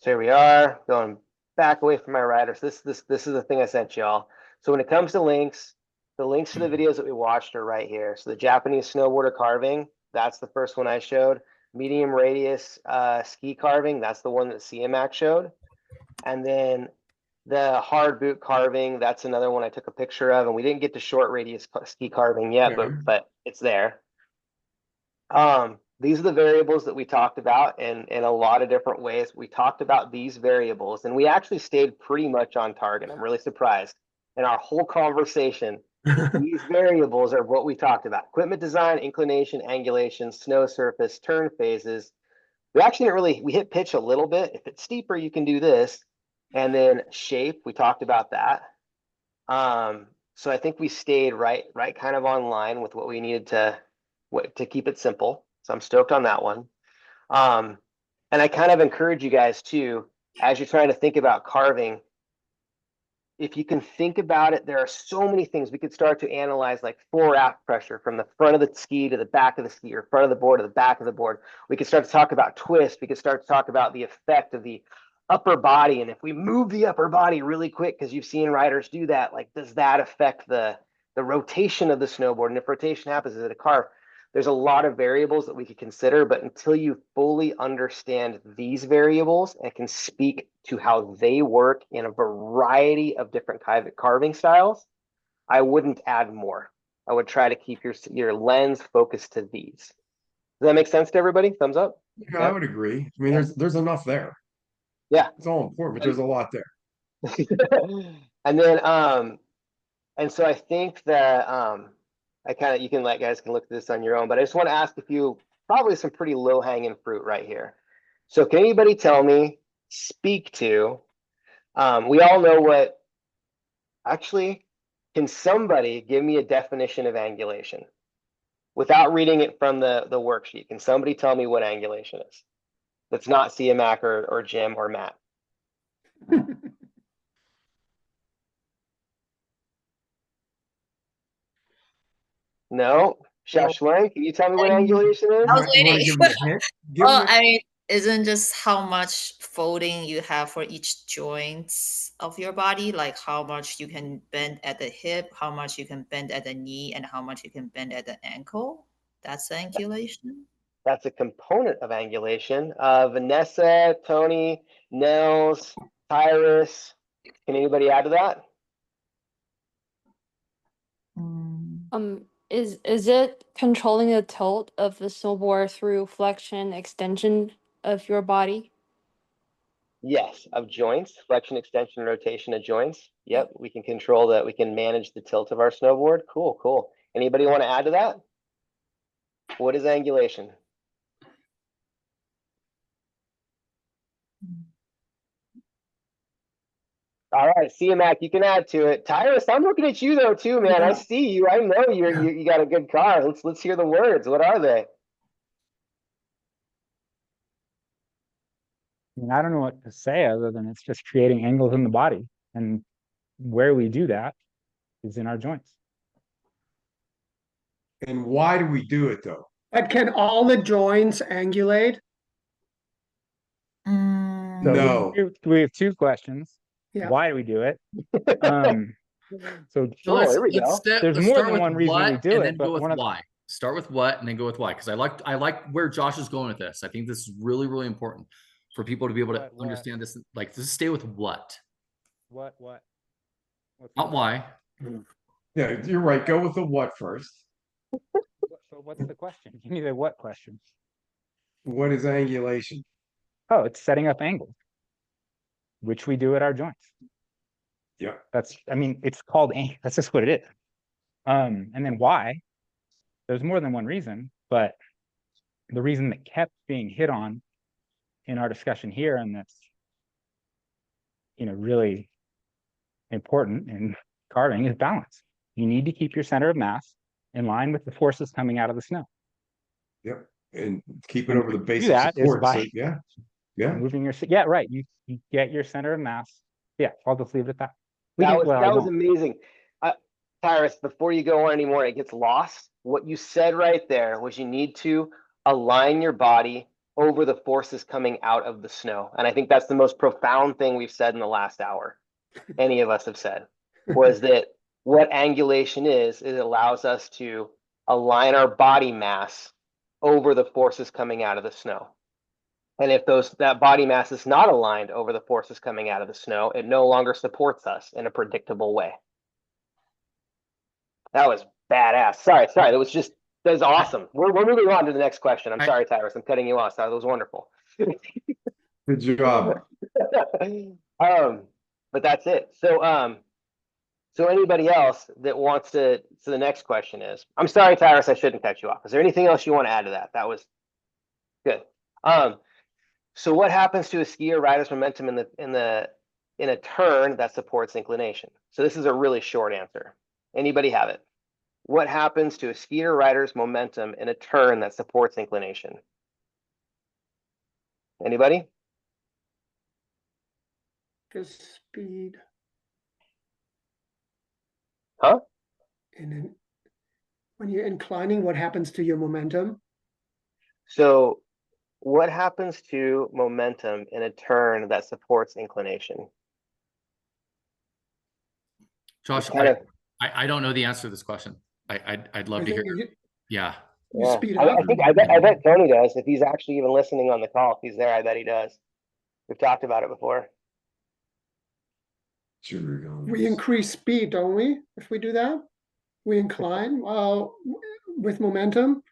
So here we are, going back away from my writer. So this is the thing I sent y'all. So when it comes to links, the links to the videos that we watched are right here. So the Japanese snowboarder carving, that's the first one I showed. Medium radius ski carving, that's the one that CMAC showed. And then the hard boot carving, that's another one I took a picture of, and we didn't get to short radius ski carving yet, but it's there. These are the variables that we talked about in a lot of different ways. We talked about these variables, and we actually stayed pretty much on target. I'm really surprised. In our whole conversation, these variables are what we talked about. Equipment design, inclination, angulation, snow surface, turn phases. We actually didn't really, we hit pitch a little bit. If it's steeper, you can do this. And then shape, we talked about that. So I think we stayed right kind of on line with what we needed to keep it simple. So I'm stoked on that one. And I kind of encourage you guys too, as you're trying to think about carving, if you can think about it, there are so many things we could start to analyze, like fore aft pressure from the front of the ski to the back of the ski, or front of the board to the back of the board. We could start to talk about twist. We could start to talk about the effect of the upper body. And if we move the upper body really quick, because you've seen riders do that, like, does that affect the rotation of the snowboard? And if rotation happens, is it a carve? There's a lot of variables that we could consider, but until you fully understand these variables and can speak to how they work in a variety of different carving styles, I wouldn't add more. I would try to keep your lens focused to these. Does that make sense to everybody? Thumbs up? Yeah, I would agree. I mean, there's enough there. Yeah. It's all important, but there's a lot there. And then and so I think that you can guys can look at this on your own, but I just want to ask a few, probably some pretty low hanging fruit right here. So can anybody tell me, speak to, we all know what, actually, can somebody give me a definition of angulation without reading it from the worksheet? Can somebody tell me what angulation is? That's not CMAC or Jim or Matt. No? Shashwang, can you tell me what angulation is? I was You want to waiting. give them a hint? Give Well, them a- I mean, isn't just how much folding you have for each joints of your body, like how much you can bend at the hip, how much you can bend at the knee, and how much you can bend at the ankle? That's the angulation. That's a component of angulation. Vanessa, Tony, Nels, Tyrus. Can anybody add to that? Is it controlling the tilt of the snowboard through flexion, extension of your body? Yes, of joints, flexion, extension, rotation of joints. Yep, we can control that. We can manage the tilt of our snowboard. Cool, cool. Anybody want to add to that? What is angulation? All right, CMAC, you can add to it. Tyrus, I'm looking at you though too, man. I Yeah. see you. I know you got a good car. Let's hear the words. What are they? I mean, I don't know what to say other than it's just creating angles in the body. And where we do that is in our joints. And why do we do it though? But can all the joints angulate? So No. we have two questions. Yeah. Why do we do it? So So Oh, here we go. there's let's more start than with one reason we what do and it, then but go with one of the- why. Start with what and then go with why, because I like where Josh is going with this. I think this is really, really important for people to be able to What? understand this. Like, just stay with what, What's not why. Yeah, you're right. Go with the what first. So what's the question? Give me the what question. What is angulation? Oh, it's setting up angles, which we do at our joints. Yeah. I mean, it's called that's just what it is. And then why? There's more than one reason, but the reason that kept being hit on in our discussion here, and that's really important in carving, is balance. You need to keep your center of mass in line with the forces coming out of the snow. Yep. And keep it And over the to base do of that is support. by So, yeah. moving your right. You get your center of mass. Yeah, I'll just leave it at that. That was amazing. Tyrus, before you go on anymore, it gets lost. What you said right there was you need to align your body over the forces coming out of the snow. And I think that's the most profound thing we've said in the last hour, any of us have said, was that what angulation is it allows us to align our body mass over the forces coming out of the snow. And if that body mass is not aligned over the forces coming out of the snow, it no longer supports us in a predictable way. That was badass. Sorry. That was awesome. We're moving on to the next question. I'm sorry, Tyrus. I'm cutting you off. That was wonderful. Good job. But that's it. So anybody else that wants to, so the next question is, I'm sorry, Tyrus, I shouldn't cut you off. Is there anything else you want to add to that? That was good. So what happens to a skier rider's momentum in a turn that supports inclination? So this is a really short answer. Anybody have it? What happens to a skier rider's momentum in a turn that supports inclination? Anybody? The speed. Huh? And then when you're inclining, what happens to your momentum? So what happens to momentum in a turn that supports inclination? Josh, It's kind of, I don't know the answer to this question. I'd love to hear. Yeah. You yeah. speed I up. think I bet Tony does. If he's actually even listening on the call, if he's there, I bet he does. We've talked about it before. Sure, you're going We this. increase speed, don't we? If we do that, we incline with momentum.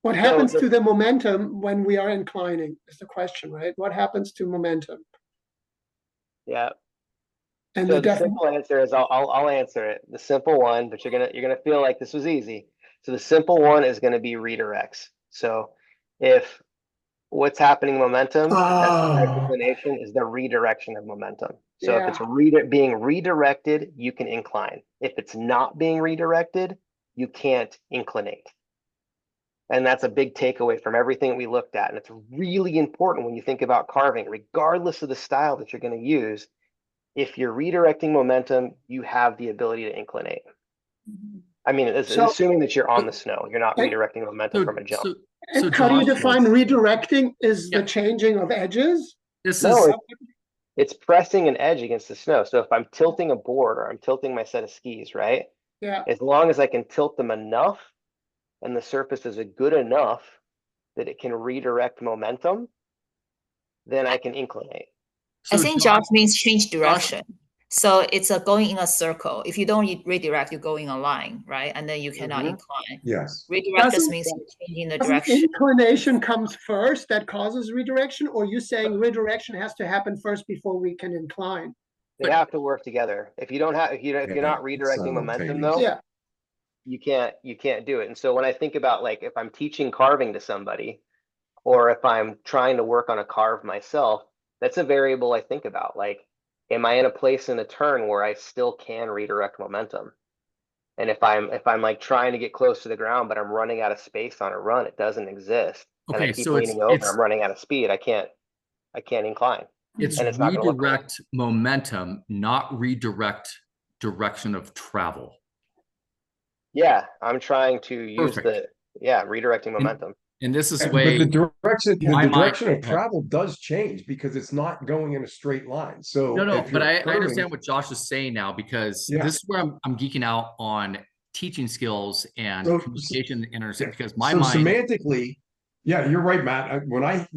What happens to the momentum when we are inclining is the question, right? What happens to momentum? Yeah. And So the the simple answer is I'll answer it. The simple one, but you're gonna feel like this was easy. So the simple one is gonna be redirects. So if what's happening momentum that supports inclination is the redirection of momentum. So if it's being redirected, you can incline. If it's not being redirected, you can't inclinate. And that's a big takeaway from everything we looked at. And it's really important when you think about carving, regardless of the style that you're going to use. If you're redirecting momentum, you have the ability to inclinate. I mean, it's assuming that you're on the snow. You're not redirecting momentum from a jump. So how do you define redirecting? Is the changing of edges? It's pressing an edge against the snow. So if I'm tilting a board or I'm tilting my set of skis, right? Yeah. As long as I can tilt them enough and the surface is good enough that it can redirect momentum, then I can inclinate. I think Josh means change direction. So it's going in a circle. If you don't redirect, you go in a line, right? And then you cannot incline. Yes. Redirect just means changing the direction. Inclination comes first, that causes redirection, or you saying redirection has to happen first before we can incline? They have to work together. If you don't have, if you're not redirecting momentum though, you can't do it. And so when I think about like if I'm teaching carving to somebody, or if I'm trying to work on a carve myself, that's a variable I think about. Like, am I in a place in a turn where I still can redirect momentum? And if I'm like trying to get close to the ground, but I'm running out of space on a run, it doesn't exist. And I keep leaning over, I'm running out of speed. I can't incline. It's redirect momentum, not redirect direction of travel. Yeah, I'm trying to use redirecting momentum. And this is the way. But the direction of travel does change because it's not going in a straight line. So no, but I understand what Josh is saying now, because this is where I'm geeking out on teaching skills and communication and understanding, because my mind semantically, yeah, you're right, Matt. When I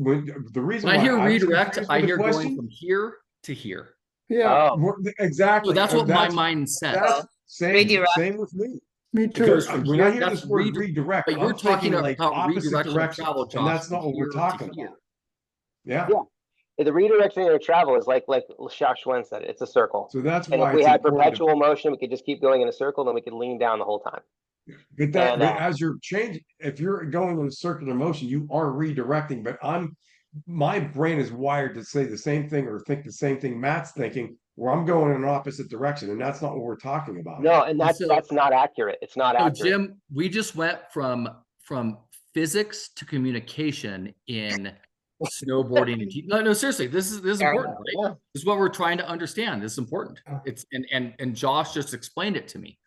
hear redirect, I hear going from here to here. Yeah, exactly. So that's what my mind says. Same with me. Me too. Because when I hear this word redirect, but you're talking like about opposite redirection travel, Josh, and that's not what we're talking about. Yeah. The redirection of travel is like Josh Wen said, it's a circle. So that's why. And if we had perpetual motion, we could just keep going in a circle, then we could lean down the whole time. But as you're changing, if you're going in a circular motion, you are redirecting. But my brain is wired to say the same thing or think the same thing Matt's thinking, where I'm going in an opposite direction, and that's not what we're talking about. No, and that's not accurate. It's not accurate. Jim, we just went from physics to communication in snowboarding. No, seriously, this is important, right? Yeah. This is what we're trying to understand. This is important. It's and Josh just explained it to me.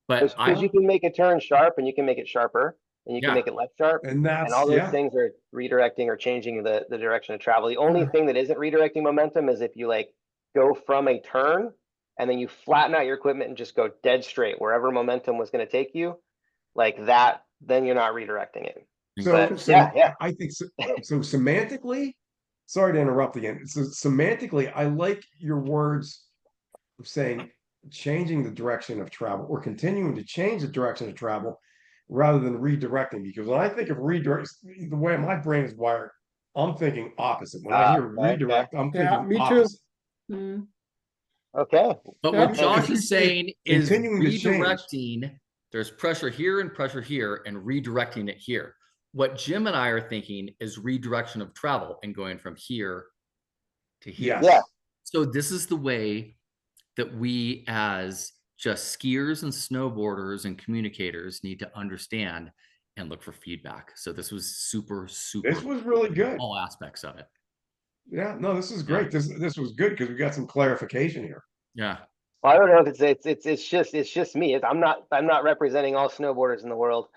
But because you can make a turn sharp and you can make it sharper and you can make it left sharp, and all those things are redirecting or changing the direction of travel. The only thing that isn't redirecting momentum is if you like go from a turn and then you flatten out your equipment and just go dead straight wherever momentum was going to take you, like that, then you're not redirecting it. I think so semantically, sorry to interrupt again. So semantically, I like your words of saying changing the direction of travel or continuing to change the direction of travel rather than redirecting. Because when I think of redirect, the way my brain is wired, I'm thinking opposite. When I hear redirect, I'm thinking opposite. Too. Okay. But what Josh is saying is redirecting. There's pressure here and pressure here and redirecting it here. What Jim and I are thinking is redirection of travel and going from here to here. Yes. So this is the way that we as just skiers and snowboarders and communicators need to understand and look for feedback. So this was super. This was really good. All aspects of it. Yeah, no, this is great. This was good because we got some clarification here. Yeah. Well, I don't know if it's just me. I'm not representing all snowboarders in the world.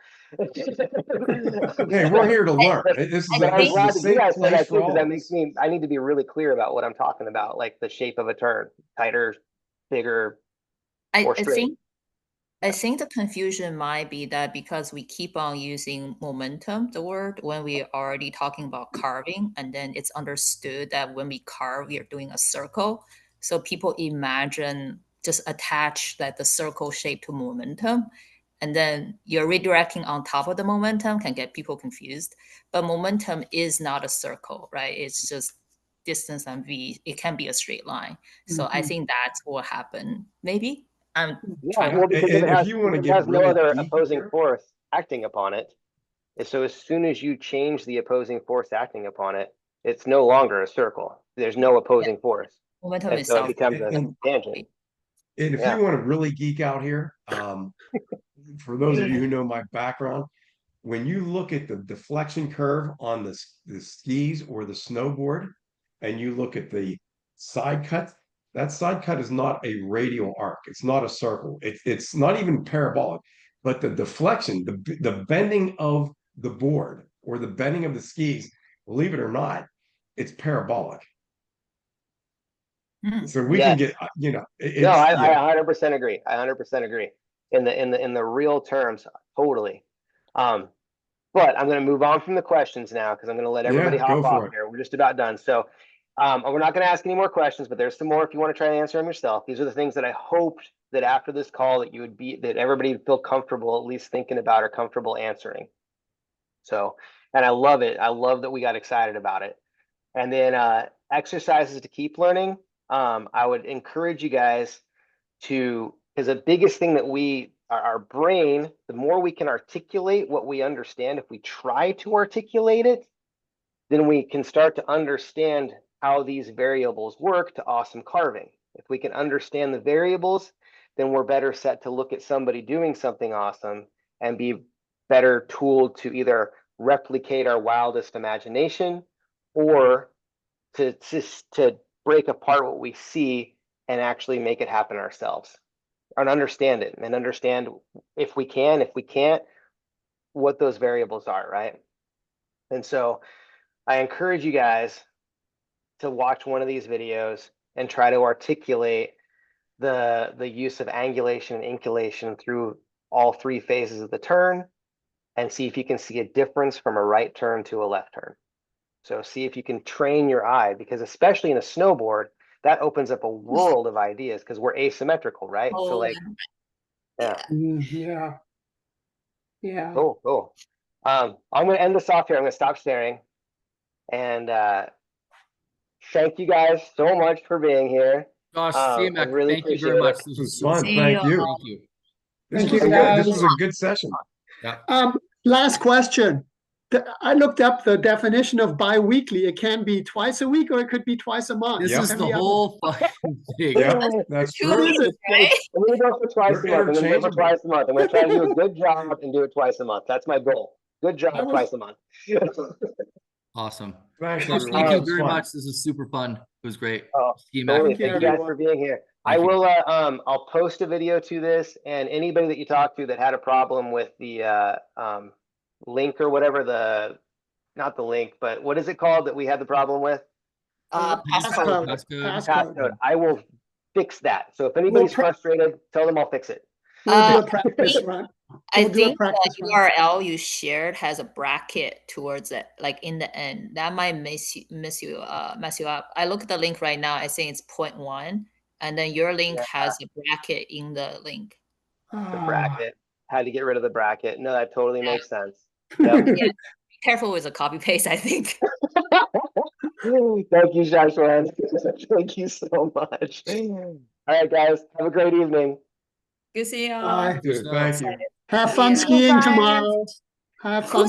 Hey, we're here to learn. This is But I'm a glad that you safe guys said place that for too, because all that of makes us. me. I need to be really clear about what I'm talking about, like the shape of a turn, tighter, bigger, or straight. I think the confusion might be that because we keep on using momentum, the word, when we are already talking about carving, and then it's understood that when we carve, we are doing a circle. So people imagine just attach that the circle shape to momentum, and then you're redirecting on top of the momentum can get people confused. But momentum is not a circle, right? It's just distance and v. It can be a straight line. So I think that's what happened. Maybe I'm Yeah, trying well, to. because And if you want to it get has no really other deep opposing here, force acting upon it. So as soon as you change the opposing force acting upon it, it's no longer a circle. There's no opposing force, Momentum and is so it self. becomes a and tangent. if Yeah. you want to really geek out here, for those of you who know my background, when you look at the deflection curve on the skis or the snowboard, and you look at the side cut, that side cut is not a radial arc. It's not a circle. It's not even parabolic, but the deflection, the bending of the board or the bending of the skis, believe it or not, it's parabolic. So we can Yes. get, you know, No, it's, I yeah. 100% agree. I 100% agree. In the real terms, totally. But I'm going to move on from the questions now because I'm going to let everybody Yeah, hop go for off it. here. We're just about done. So we're not going to ask any more questions, but there's some more if you want to try to answer them yourself. These are the things that I hoped that after this call that everybody would feel comfortable at least thinking about or comfortable answering. So, and I love it. I love that we got excited about it. And then exercises to keep learning. I would encourage you guys to, because the biggest thing that our brain, the more we can articulate what we understand, if we try to articulate it, then we can start to understand how these variables work to awesome carving. If we can understand the variables, then we're better set to look at somebody doing something awesome and be better tooled to either replicate our wildest imagination or to break apart what we see and actually make it happen ourselves and understand it and understand if we can't, what those variables are, right? And so I encourage you guys to watch one of these videos and try to articulate the use of angulation and inclination through all three phases of the turn and see if you can see a difference from a right turn to a left turn. So see if you can train your eye, because especially in a snowboard, that opens up a world of ideas because we're asymmetrical, right? So like, yeah. Yeah. Cool. I'm going to end this off here. I'm going to stop sharing. And thank you guys so much for being here. Josh, I CMAC, really thank you appreciate very much. it. This was fun. See Thank you. you. Thank you. This Thank was you, good. This guys. was a good session. Yeah. Last question. I looked up the definition of bi-weekly. It can be twice a week or it could be twice a month. This Yep. is Can the be up to- whole fucking thing. Yeah, that's Two What true. is it? right? I'm going to go for twice They're a month. I'm going to go for interchangeable. twice a month. I'm going to try to do a good job and do it twice a month. That's my goal. Good job I was- twice a month. Awesome. Thanks, Josh, everyone. thank This you was very fun. much. This is super fun. It was great. Oh, CMAC, totally. Thank you, Thank you guys everyone. for being here. Thank I you. will I'll post a video to this, and anybody that you talk to that had a problem with the link or whatever, not the link, but what is it called that we had the problem with? Passcode. Passcode. I will fix that. So if anybody's frustrated, tell them I'll fix it. We'll do a practice run. I We'll do a think the practice run. URL you shared has a bracket towards it, like in the end. That might mess you up. I look at the link right now. I think it's 0.1, and then your link has a bracket in the link. The bracket. Had to get rid of the bracket. No, that totally makes sense. Yep. Yeah, be careful with the copy paste, I think. Thank you, Joshua. Thank you so much. All right, guys. Have a great evening. Good seeing you. Bye. Dude, thank you. Have fun Yeah. skiing Bye. tomorrow. Have fun.